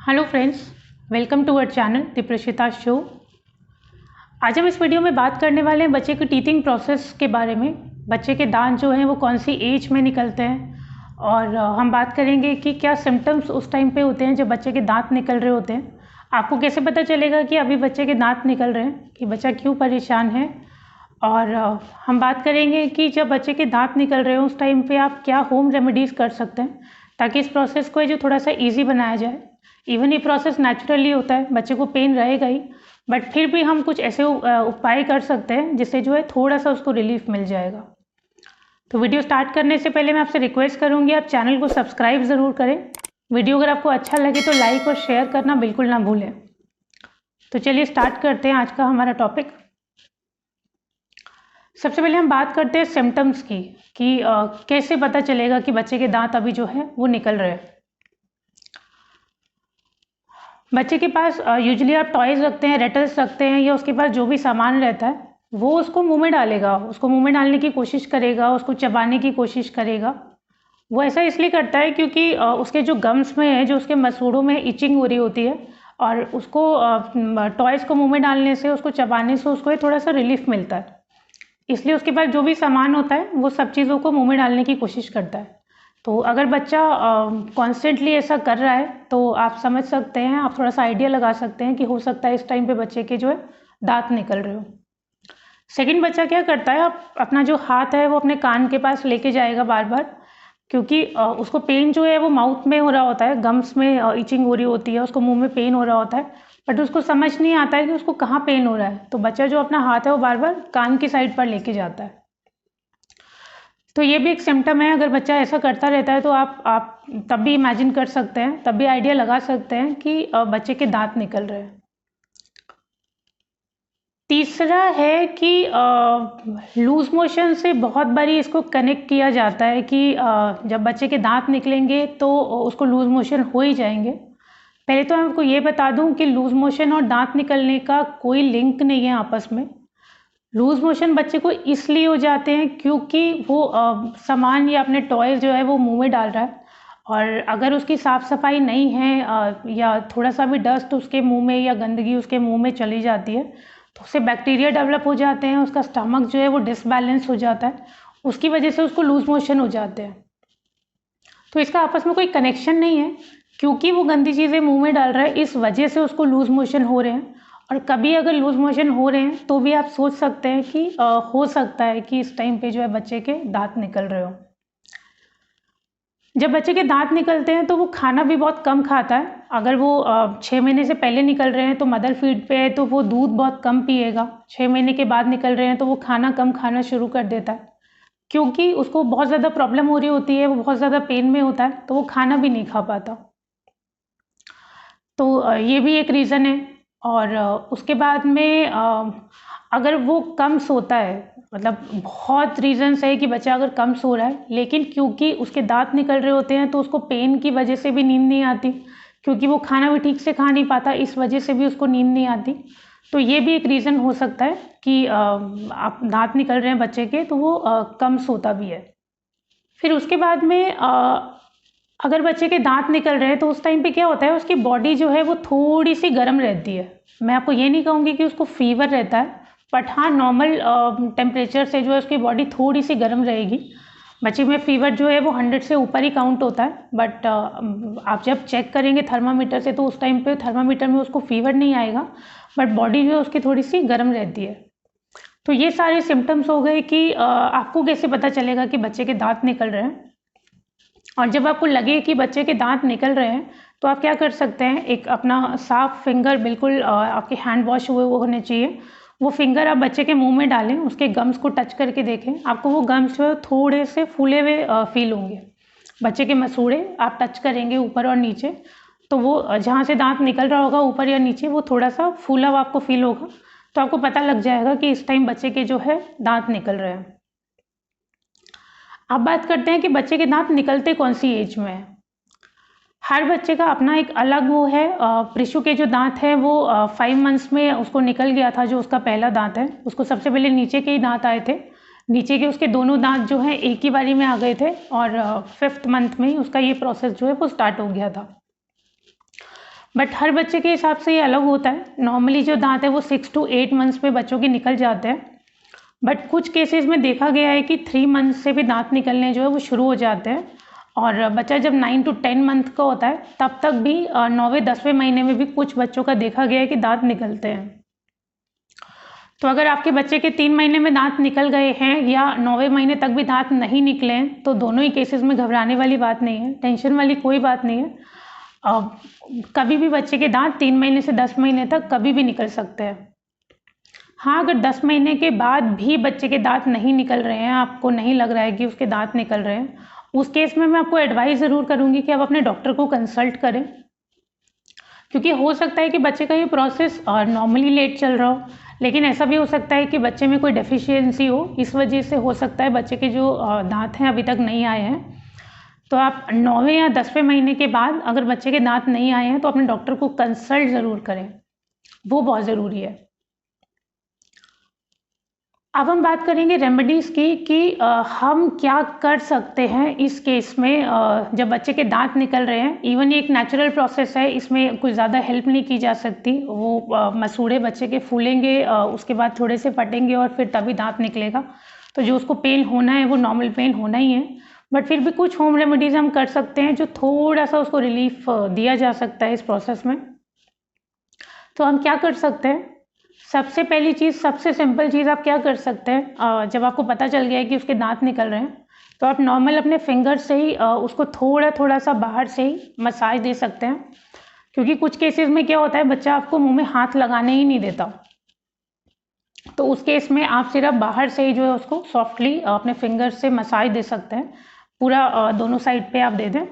Hello friends, welcome to our channel Deeprashita show. आज हम इस वीडियो में बात करने वाले हैं बच्चे के टीथिंग प्रोसेस के बारे में। बच्चे के दांत जो हैं वो कौन सी एज में निकलते हैं और हम बात करेंगे कि क्या सिम्टम्स उस टाइम पे होते हैं जब बच्चे के दांत निकल रहे होते हैं। आपको कैसे पता चलेगा कि अभी बच्चे के दांत निकल रहे हैं, कि बच्चा क्यों परेशान है। और हम बात करेंगे कि जब बच्चे के दांत निकल रहे हो उस टाइम पे आप क्या होम रेमेडीज़ कर सकते हैं ताकि इस प्रोसेस को जो थोड़ा सा ईजी बनाया जाए। इवन ये प्रोसेस नेचुरली होता है, बच्चे को पेन रहेगा ही, बट फिर भी हम कुछ ऐसे उपाय कर सकते हैं जिससे जो है थोड़ा सा उसको रिलीफ मिल जाएगा। तो वीडियो स्टार्ट करने से पहले मैं आपसे रिक्वेस्ट करूंगी आप चैनल को सब्सक्राइब ज़रूर करें। वीडियो अगर आपको अच्छा लगे तो लाइक और शेयर करना बिल्कुल ना भूलें। तो चलिए स्टार्ट करते हैं आज का हमारा टॉपिक। सबसे पहले हम बात करते हैं सिम्टम्स की कि कैसे पता चलेगा कि बच्चे के दांत अभी जो है वो निकल रहे हैं। बच्चे के पास यूजुअली आप टॉयज़ रखते हैं, रेटल्स रखते हैं, या उसके पास जो भी सामान रहता है वो उसको मुंह में डालेगा, उसको मुंह में डालने की कोशिश करेगा, उसको चबाने की कोशिश करेगा। वो ऐसा इसलिए करता है क्योंकि उसके जो गम्स में है, जो उसके मसूड़ों में इचिंग हो रही होती है, और उसको टॉयज़ को मुंह में डालने से, उसको चबाने से उसको थोड़ा सा रिलीफ मिलता है। इसलिए उसके पास जो भी सामान होता है वो सब चीज़ों को मुंह में डालने की कोशिश करता है। तो अगर बच्चा कॉन्स्टेंटली ऐसा कर रहा है तो आप समझ सकते हैं, आप थोड़ा सा आइडिया लगा सकते हैं कि हो सकता है इस टाइम पे बच्चे के जो है दांत निकल रहे हो। सेकंड, बच्चा क्या करता है, आप अपना जो हाथ है वो अपने कान के पास लेके जाएगा बार बार, क्योंकि उसको पेन जो है वो माउथ में हो रहा होता है, गम्स में इचिंग हो रही होती है, उसको मुंह में पेन हो रहा होता है, बट उसको समझ नहीं आता है कि उसको कहाँ पेन हो रहा है। तो बच्चा जो अपना हाथ है वो बार बार कान की साइड पर लेके जाता है। तो ये भी एक सिम्टम है। अगर बच्चा ऐसा करता रहता है तो आप तब भी इमेजिन कर सकते हैं, तब भी आइडिया लगा सकते हैं कि बच्चे के दांत निकल रहे हैं। तीसरा है कि लूज मोशन से बहुत बारी इसको कनेक्ट किया जाता है कि जब बच्चे के दांत निकलेंगे तो उसको लूज मोशन हो ही जाएंगे। पहले तो मैं आपको ये बता दूं कि लूज मोशन और दांत निकलने का कोई लिंक नहीं है आपस में। लूज मोशन बच्चे को इसलिए हो जाते हैं क्योंकि वो सामान या अपने टॉय जो है वो मुंह में डाल रहा है, और अगर उसकी साफ़ सफाई नहीं है या थोड़ा सा भी डस्ट उसके मुंह में या गंदगी उसके मुंह में चली जाती है तो उससे बैक्टीरिया डेवलप हो जाते हैं, उसका स्टमक जो है वो डिसबैलेंस हो जाता है, उसकी वजह से उसको लूज मोशन हो जाते हैं। तो इसका आपस में कोई कनेक्शन नहीं है, क्योंकि वो गंदी चीज़ें मुंह में डाल रहा है इस वजह से उसको लूज मोशन हो रहे हैं। और कभी अगर लूज मोशन हो रहे हैं तो भी आप सोच सकते हैं कि हो सकता है कि इस टाइम पे जो है बच्चे के दांत निकल रहे हो। जब बच्चे के दांत निकलते हैं तो वो खाना भी बहुत कम खाता है। अगर वो 6 महीने से पहले निकल रहे हैं तो मदर फीड पे है तो वो दूध बहुत कम पिएगा। 6 महीने के बाद निकल रहे हैं तो वो खाना कम खाना शुरू कर देता है, क्योंकि उसको बहुत ज़्यादा प्रॉब्लम हो रही होती है, वो बहुत ज़्यादा पेन में होता है, तो वो खाना भी नहीं खा पाता। तो ये भी एक रीज़न है। और उसके बाद में अगर वो कम सोता है, मतलब बहुत रीज़न्स है कि बच्चा अगर कम सो रहा है, लेकिन क्योंकि उसके दांत निकल रहे होते हैं तो उसको पेन की वजह से भी नींद नहीं आती, क्योंकि वो खाना भी ठीक से खा नहीं पाता, इस वजह से भी उसको नींद नहीं आती। तो ये भी एक रीज़न हो सकता है कि आप दांत निकल रहे हैं बच्चे के तो वो कम सोता भी है। फिर उसके बाद में अगर बच्चे के दांत निकल रहे हैं तो उस टाइम पे क्या होता है, उसकी बॉडी जो है वो थोड़ी सी गर्म रहती है। मैं आपको ये नहीं कहूँगी कि उसको फीवर रहता है, बट हाँ नॉर्मल टेम्परेचर से जो है उसकी बॉडी थोड़ी सी गर्म रहेगी। बच्चे में फीवर जो है वो 100 से ऊपर ही काउंट होता है, बट आप जब चेक करेंगे थर्मामीटर से तो उस टाइम पे थर्मामीटर में उसको फीवर नहीं आएगा, बट बॉडी जो है उसकी थोड़ी सी गर्म रहती है। तो ये सारे सिम्टम्स हो गए कि आपको कैसे पता चलेगा कि बच्चे के दांत निकल रहे हैं। और जब आपको लगे कि बच्चे के दांत निकल रहे हैं तो आप क्या कर सकते हैं, एक अपना साफ फिंगर, बिल्कुल आपके हैंड वॉश हुए वो होने चाहिए, वो फिंगर आप बच्चे के मुंह में डालें, उसके गम्स को टच करके देखें, आपको वो गम्स जो है थोड़े से फूले हुए फील होंगे। बच्चे के मसूड़े आप टच करेंगे ऊपर और नीचे, तो वो जहाँ से दांत निकल रहा होगा ऊपर या नीचे वो थोड़ा सा फूला हुआ आपको फील होगा, तो आपको पता लग जाएगा कि इस टाइम बच्चे के जो है दांत निकल रहे हैं। अब बात करते हैं कि बच्चे के दांत निकलते कौन सी एज में है। हर बच्चे का अपना एक अलग वो है। प्रिशु के जो दांत है वो 5 मंथ्स में उसको निकल गया था, जो उसका पहला दांत है, उसको सबसे पहले नीचे के ही दांत आए थे, नीचे के उसके दोनों दांत जो हैं एक ही बारी में आ गए थे, और 5th मंथ में ही उसका ये प्रोसेस जो है वो स्टार्ट हो गया था। बट हर बच्चे के हिसाब से ये अलग होता है। नॉर्मली जो दांत है वो 6 to 8 मंथ्स में बच्चों के निकल जाते हैं, बट कुछ केसेस में देखा गया है कि 3 मंथ से भी दांत निकलने जो है वो शुरू हो जाते हैं। और बच्चा जब 9 to 10 मंथ का होता है तब तक भी 9वें-10वें महीने में भी कुछ बच्चों का देखा गया है कि दांत निकलते हैं। तो अगर आपके बच्चे के 3 महीने में दांत निकल गए हैं या 9वें महीने तक भी दांत नहीं निकले हैं, तो दोनों ही केसेस में घबराने वाली बात नहीं है, टेंशन वाली कोई बात नहीं है। कभी भी बच्चे के दांत 3 महीने से 10 महीने तक कभी भी निकल सकते हैं। हाँ, अगर 10 महीने के बाद भी बच्चे के दांत नहीं निकल रहे हैं, आपको नहीं लग रहा है कि उसके दांत निकल रहे हैं, उस केस में मैं आपको एडवाइस ज़रूर करूँगी कि आप अपने डॉक्टर को कंसल्ट करें, क्योंकि हो सकता है कि बच्चे का ये प्रोसेस नॉर्मली लेट चल रहा हो, लेकिन ऐसा भी हो सकता है कि बच्चे में कोई डेफिशिएंसी हो, इस वजह से हो सकता है बच्चे के जो दांत हैं अभी तक नहीं आए हैं। तो आप 9वें या 10वें महीने के बाद अगर बच्चे के दांत नहीं आए हैं तो अपने डॉक्टर को कंसल्ट ज़रूर करें, वो बहुत ज़रूरी है। अब हम बात करेंगे रेमेडीज़ की कि हम क्या कर सकते हैं इस केस में जब बच्चे के दांत निकल रहे हैं। इवन ये एक नेचुरल प्रोसेस है, इसमें कोई ज़्यादा हेल्प नहीं की जा सकती। वो मसूड़े बच्चे के फूलेंगे, उसके बाद थोड़े से फटेंगे और फिर तभी दांत निकलेगा। तो जो उसको पेन होना है वो नॉर्मल पेन होना ही है, बट फिर भी कुछ होम रेमेडीज़ हम कर सकते हैं जो थोड़ा सा उसको रिलीफ दिया जा सकता है इस प्रोसेस में। तो हम क्या कर सकते हैं? सबसे पहली चीज़, सबसे सिंपल चीज़ आप क्या कर सकते हैं, जब आपको पता चल गया है कि उसके दांत निकल रहे हैं, तो आप नॉर्मल अपने फिंगर से ही उसको थोड़ा थोड़ा सा बाहर से ही मसाज दे सकते हैं। क्योंकि कुछ केसेस में क्या होता है, बच्चा आपको मुंह में हाथ लगाने ही नहीं देता, तो उस केस में आप सिर्फ बाहर से ही जो है उसको सॉफ्टली अपने फिंगर से मसाज दे सकते हैं। पूरा दोनों साइड पे आप दे दें,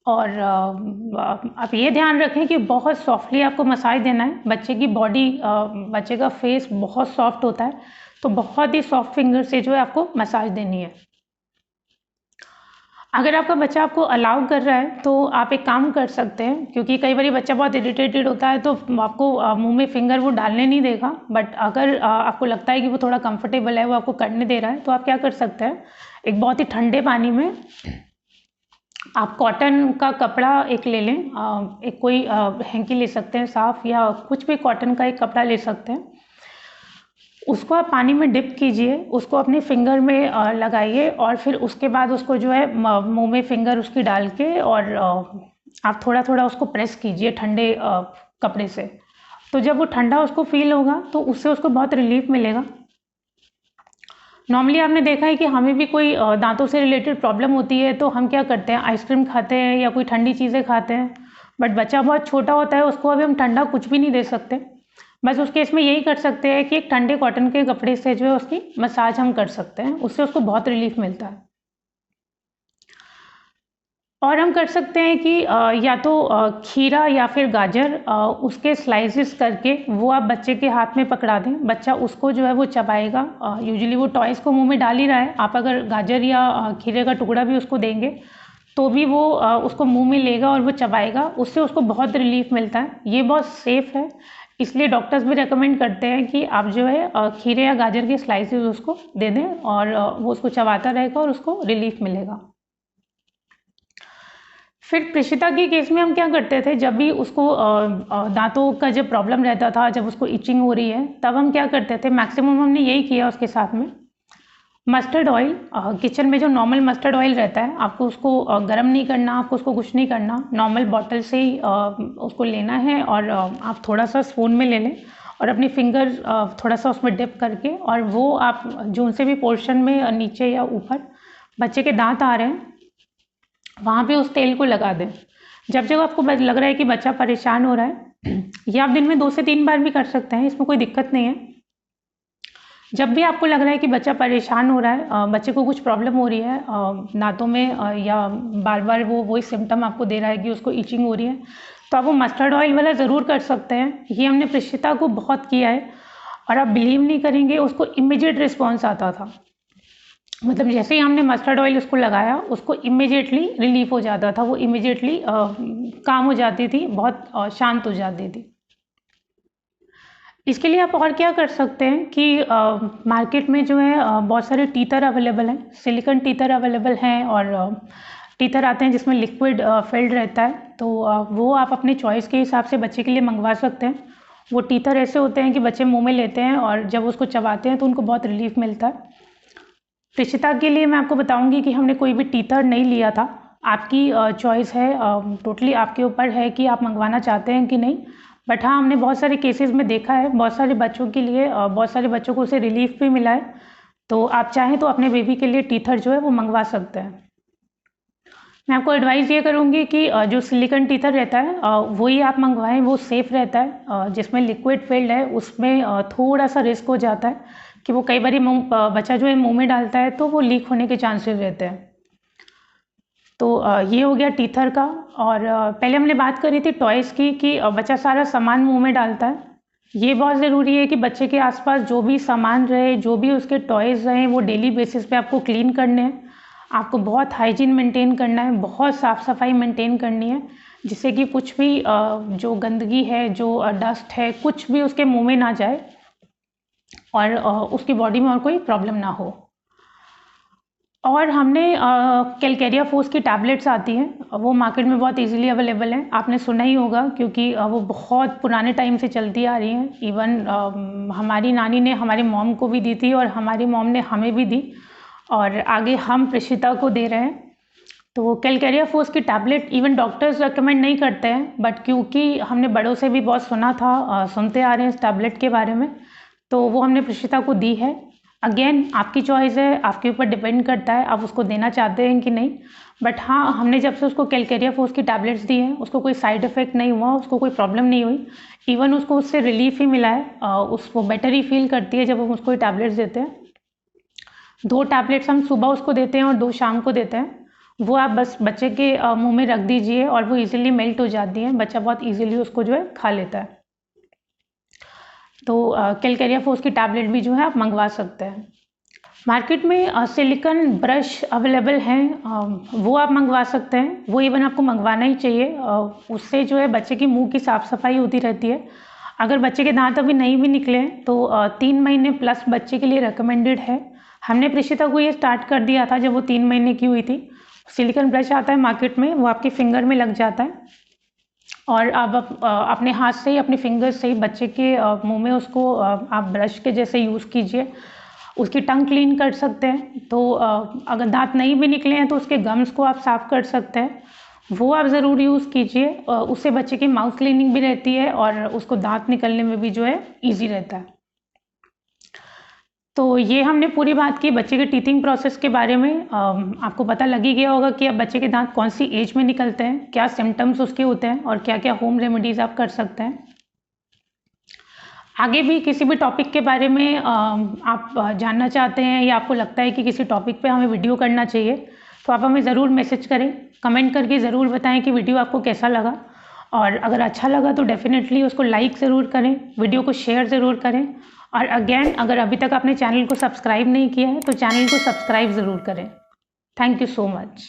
और आप ये ध्यान रखें कि बहुत सॉफ्टली आपको मसाज देना है। बच्चे की बॉडी, बच्चे का फेस बहुत सॉफ्ट होता है, तो बहुत ही सॉफ्ट फिंगर से जो है आपको मसाज देनी है। अगर आपका बच्चा आपको अलाउ कर रहा है तो आप एक काम कर सकते हैं, क्योंकि कई बार बच्चा बहुत इरिटेटेड होता है तो आपको मुंह में फिंगर वो डालने नहीं देगा, बट अगर आपको लगता है कि वो थोड़ा कंफर्टेबल है, वो आपको करने दे रहा है, तो आप क्या कर सकते हैं, एक बहुत ही ठंडे पानी में आप कॉटन का कपड़ा एक ले लें, एक कोई हैंकी ले सकते हैं साफ़, या कुछ भी कॉटन का एक कपड़ा ले सकते हैं। उसको आप पानी में डिप कीजिए, उसको अपने फिंगर में लगाइए, और फिर उसके बाद उसको जो है मुंह में फिंगर उसकी डाल के, और आप थोड़ा थोड़ा उसको प्रेस कीजिए ठंडे कपड़े से। तो जब वो ठंडा उसको फील होगा तो उससे उसको बहुत रिलीफ मिलेगा। नॉर्मली आपने देखा है कि हमें भी कोई दांतों से रिलेटेड प्रॉब्लम होती है तो हम क्या करते हैं, आइसक्रीम खाते हैं या कोई ठंडी चीज़ें खाते हैं, बट बच्चा बहुत छोटा होता है, उसको अभी हम ठंडा कुछ भी नहीं दे सकते। बस उस केस में यही कर सकते हैं कि एक ठंडे कॉटन के कपड़े से जो है उसकी मसाज हम कर सकते हैं, उससे उसको बहुत रिलीफ मिलता है। और हम कर सकते हैं कि या तो खीरा या फिर गाजर, उसके स्लाइसेस करके वो आप बच्चे के हाथ में पकड़ा दें, बच्चा उसको जो है वो चबाएगा। यूजुअली वो टॉयज़ को मुंह में डाल ही रहा है, आप अगर गाजर या खीरे का टुकड़ा भी उसको देंगे तो भी वो उसको मुंह में लेगा और वो चबाएगा, उससे उसको बहुत रिलीफ मिलता है। ये बहुत सेफ़ है, इसलिए डॉक्टर्स भी रेकमेंड करते हैं कि आप जो है खीरे या गाजर के स्लाइसेस उसको दे दें, और वो उसको चबाता रहेगा और उसको रिलीफ मिलेगा। फिर प्रिशिता के केस में हम क्या करते थे, जब भी उसको दांतों का जब प्रॉब्लम रहता था, जब उसको इचिंग हो रही है, तब हम क्या करते थे, मैक्सिमम हमने यही किया उसके साथ में। मस्टर्ड ऑयल, किचन में जो नॉर्मल मस्टर्ड ऑयल रहता है, आपको उसको गर्म नहीं करना, आपको उसको कुछ नहीं करना, नॉर्मल बॉटल से ही उसको लेना है, और आप थोड़ा सा स्पून में ले लें और अपनी फिंगर थोड़ा सा उसमें डिप करके, और वो आप जो से भी पोर्शन में नीचे या ऊपर बच्चे के दांत आ रहे हैं वहाँ पे उस तेल को लगा दें। जब जब आपको लग रहा है कि बच्चा परेशान हो रहा है, ये आप दिन में 2 से 3 बार भी कर सकते हैं, इसमें कोई दिक्कत नहीं है। जब भी आपको लग रहा है कि बच्चा परेशान हो रहा है, बच्चे को कुछ प्रॉब्लम हो रही है दांतों में, या बार बार वो वही सिम्टम आपको दे रहा है कि उसको इचिंग हो रही है, तो आप वो मस्टर्ड ऑयल वाला ज़रूर कर सकते हैं। ये हमने प्रिशिता को बहुत किया है, और आप बिलीव नहीं करेंगे, उसको इमीडिएट रिस्पॉन्स आता था। मतलब जैसे ही हमने मस्टर्ड ऑयल उसको लगाया, उसको इमीडिएटली रिलीफ हो जाता था, वो इमीडिएटली काम हो जाती थी, बहुत शांत हो जाती थी। इसके लिए आप और क्या कर सकते हैं कि मार्केट में जो है बहुत सारे टीथर अवेलेबल हैं, सिलिकॉन टीथर अवेलेबल हैं, और टीथर आते हैं जिसमें लिक्विड फिल्ड रहता है, तो वो आप अपने चॉइस के हिसाब से बच्चे के लिए मंगवा सकते हैं। वो टीथर ऐसे होते हैं कि बच्चे मुंह में लेते हैं और जब उसको चबाते हैं तो उनको बहुत रिलीफ मिलता है। प्रिशिता के लिए मैं आपको बताऊंगी कि हमने कोई भी टीथर नहीं लिया था। आपकी चॉइस है, टोटली आपके ऊपर है कि आप मंगवाना चाहते हैं कि नहीं। बट हाँ, हमने बहुत सारे केसेस में देखा है, बहुत सारे बच्चों के लिए बहुत सारे बच्चों को उससे रिलीफ भी मिला है। तो आप चाहें तो अपने बेबी के लिए टीथर जो है वो मंगवा सकते हैं। मैं आपको एडवाइस ये करूँगी कि जो सिलिकॉन टीथर रहता है वही आप मंगवाएं, वो सेफ़ रहता है। जिसमें लिक्विड फिल्ड है उसमें थोड़ा सा रिस्क हो जाता है कि वो कई बार बच्चा जो है मुंह में डालता है तो वो लीक होने के चांसेस रहते हैं। तो ये हो गया टीथर का। और पहले हमने बात करी थी टॉयज़ की कि बच्चा सारा सामान मुंह में डालता है। ये बहुत ज़रूरी है कि बच्चे के आसपास जो भी सामान रहे, जो भी उसके टॉयज़ रहें, वो डेली बेसिस पे आपको क्लीन करने हैं। आपको बहुत हाइजीन मेंटेन करना है, बहुत साफ़ सफाई मेंटेन करनी है, जिससे कि कुछ भी जो गंदगी है, जो डस्ट है, कुछ भी उसके मुंह में ना जाए और उसकी बॉडी में और कोई प्रॉब्लम ना हो। और हमने कैलकेरिया फोर्स की टैबलेट्स आती हैं, वो मार्केट में बहुत इजीली अवेलेबल हैं। आपने सुना ही होगा क्योंकि वो बहुत पुराने टाइम से चलती आ रही हैं। इवन हमारी नानी ने हमारी मॉम को भी दी थी और हमारी मॉम ने हमें भी दी और आगे हम प्रिशिता को दे रहे हैं। तो कैलकेरिया फोर्स की टैबलेट इवन डॉक्टर्स रेकमेंड नहीं करते हैं, बट क्योंकि हमने बड़ों से भी बहुत सुना था, सुनते आ रहे हैं इस टैबलेट के बारे में, तो वो हमने प्रिशिता को दी है। अगेन आपकी चॉइस है, आपके ऊपर डिपेंड करता है आप उसको देना चाहते हैं कि नहीं। बट हाँ, हमने जब से उसको कैलकेरिया फोर्स की टैबलेट्स दी हैं उसको कोई साइड इफ़ेक्ट नहीं हुआ, उसको कोई प्रॉब्लम नहीं हुई। इवन उसको उससे रिलीफ ही मिला है, उसको बेटर ही फील करती है जब हम उसको टैबलेट्स देते हैं। 2 टैबलेट्स हम सुबह उसको देते हैं और 2 शाम को देते हैं। वो आप बस बच्चे के मुंह में रख दीजिए और वो इजीली मेल्ट हो जाती हैं, बच्चा बहुत इजीली उसको जो है खा लेता है। तो कैलकेरिया फोर्स की टैबलेट भी जो है आप मंगवा सकते हैं। मार्केट में सिलिकॉन ब्रश अवेलेबल हैं, वो आप मंगवा सकते हैं। वो इवन आपको मंगवाना ही चाहिए, उससे जो है बच्चे की मुंह की साफ़ सफाई होती रहती है। अगर बच्चे के दांत अभी नहीं भी निकले हैं तो 3 महीने प्लस बच्चे के लिए रिकमेंडेड है। हमने प्रिशिता को ये स्टार्ट कर दिया था जब वो 3 महीने की हुई थी। सिलिकॉन ब्रश आता है मार्केट में, वो आपके फिंगर में लग जाता है और आप अपने हाथ से ही, अपने फिंगर से ही बच्चे के मुंह में उसको आप ब्रश के जैसे यूज़ कीजिए। उसकी टंग क्लीन कर सकते हैं। तो अगर दांत नहीं भी निकले हैं तो उसके गम्स को आप साफ़ कर सकते हैं, वो आप ज़रूर यूज़ कीजिए। उससे बच्चे की माउथ क्लीनिंग भी रहती है और उसको दांत निकलने में भी जो है ईजी रहता है। तो ये हमने पूरी बात की बच्चे के टीथिंग प्रोसेस के बारे में। आपको पता लग ही गया होगा कि अब बच्चे के दांत कौन सी एज में निकलते हैं, क्या सिम्टम्स उसके होते हैं और क्या क्या होम रेमेडीज़ आप कर सकते हैं। आगे भी किसी भी टॉपिक के बारे में आप जानना चाहते हैं या आपको लगता है कि किसी टॉपिक पे हमें वीडियो करना चाहिए तो आप हमें ज़रूर मैसेज करें, कमेंट करके ज़रूर बताएं कि वीडियो आपको कैसा लगा। और अगर अच्छा लगा तो डेफिनेटली उसको लाइक ज़रूर करें, वीडियो को शेयर ज़रूर करें। और अगेन, अगर अभी तक आपने चैनल को सब्सक्राइब नहीं किया है तो चैनल को सब्सक्राइब ज़रूर करें। Thank you so much.